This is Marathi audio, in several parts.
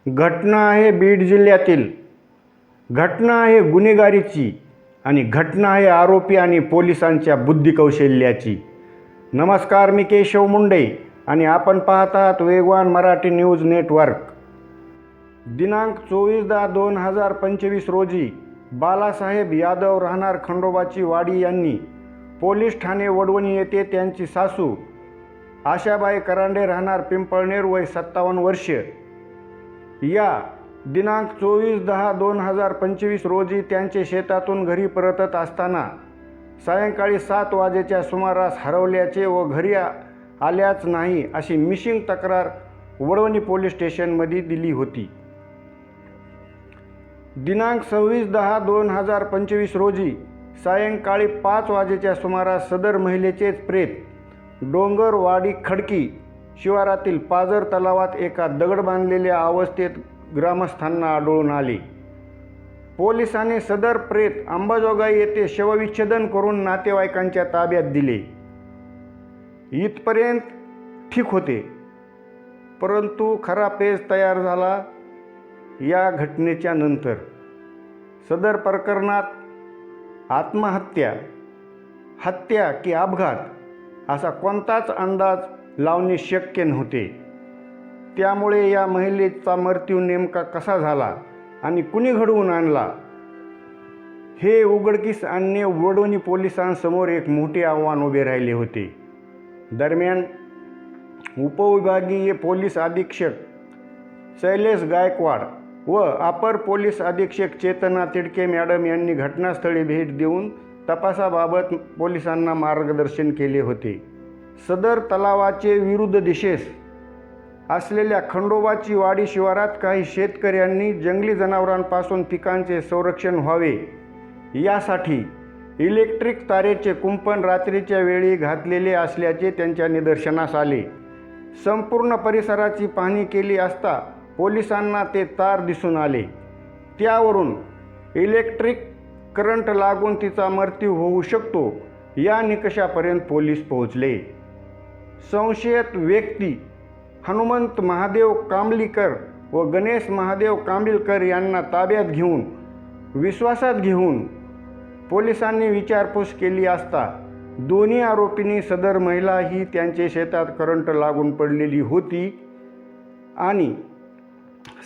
घटना आहे बीड जिल्ह्यातील. घटना आहे गुन्हेगारीची आणि घटना आहे आरोपी आणि पोलिसांच्या बुद्धिकौशल्याची. नमस्कार, मी केशव मुंडे आणि आपण पाहत आहात वेगवान मराठी न्यूज नेटवर्क. दिनांक 24/10/2025 रोजी बालासाहेब यादव राहणार खंडोबाची वाडी यांनी पोलीस ठाणे वडवणी येथे त्यांची सासू आशाबाई करांडे राहणार पिंपळनेर वय 57 वर्ष या दिनांक 24/10/2025 रोजी त्यांचे शेतातून घरी परतत असताना सायंकाळी 7 वाजेच्या सुमारास हरवल्याचे व घरी आल्याच नाही अशी मिसिंग तक्रार वडवणी पोलीस स्टेशनमध्ये दिली होती. दिनांक 26/10/2025 रोजी सायंकाळी 5 वाजेच्या सुमारास सदर महिलेचेच प्रेत डोंगरवाडी खडकी शिवारातील पाझर तलावात एका दगड बांधलेल्या अवस्थेत ग्रामस्थांना आढळून आले. पोलिसांनी सदर प्रेत अंबाजोगाई येथे शवविच्छेदन करून नातेवाईकांच्या ताब्यात दिले. इथपर्यंत ठीक होते, परंतु खरा पेच तयार झाला या घटनेच्या नंतर. सदर प्रकरणात आत्महत्या, हत्या की अपघात असा कोणताच अंदाज लावणे शक्य नव्हते. त्यामुळे या महिलेचा मृत्यू नेमका कसा झाला आणि कुणी घडवून आणला हे उघडकीस आणणे वडवणी पोलिसांसमोर एक मोठे आव्हान उभे राहिले होते. दरम्यान उपविभागीय पोलीस अधीक्षक शैलेश गायकवाड व अपर पोलीस अधीक्षक चेतना तिडके मॅडम यांनी घटनास्थळी भेट देऊन तपासाबाबत पोलिसांना मार्गदर्शन केले होते. सदर तलावाचे विरुद्ध दिशेस असलेल्या खंडोबाची वाडी शिवारात काही शेतकऱ्यांनी जंगली जनावरांपासून पिकांचे संरक्षण व्हावे यासाठी इलेक्ट्रिक तारेचे कुंपण रात्रीच्या वेळी घातलेले असल्याचे त्यांच्या निदर्शनास आले. संपूर्ण परिसराची पाहणी केली असता पोलिसांना ते तार दिसून आले. त्यावरून इलेक्ट्रिक करंट लागून तिचा मृत्यू होऊ शकतो या निकषापर्यंत पोलीस पोहोचले. संशयित व्यक्ती हनुमंत महादेव कांबलीकर व गणेश महादेव कांबलीकर यांना ताब्यात घेऊन विश्वासात घेऊन पोलिसांनी विचारपूस केली असता दोन्ही आरोपींनी सदर महिला ही त्यांच्या शेतात करंट लागून पडलेली होती आणि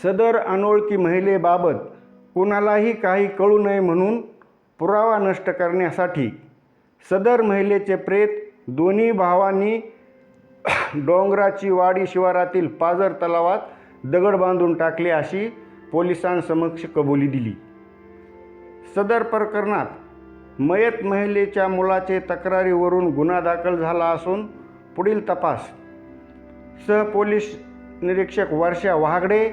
सदर अनोळखी महिलेबाबत कोणालाही काही कळू नये म्हणून पुरावा नष्ट करण्यासाठी सदर महिलेचे प्रेत दोन्ही भावांनी डोंगराची वाडी शिवारातील पाझर तलावात दगड बांधून टाकले अशी पोलिसांसमक्ष कबुली दिली. सदर प्रकरणात मयत महिलेच्या मुलाचे तक्रारीवरून गुन्हा दाखल झाला असून पुढील तपास सहपोलीस निरीक्षक वर्षा वाघडे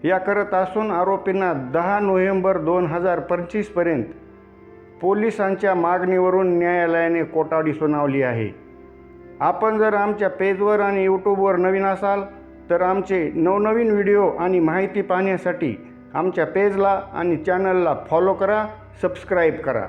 या करत असून आरोपींना 10 नोव्हेंबर 2025 पर्यंत पोलिसांच्या मागणीवरून न्यायालयाने कोठडी सुनावली आहे. आपण जर आमच्या पेजवर आणि यूट्यूबवर नवीन असाल तर आमचे नवनवीन व्हिडिओ आणि माहिती पाहण्यासाठी आमच्या पेजला आणि चॅनलला फॉलो करा, सबस्क्राईब करा.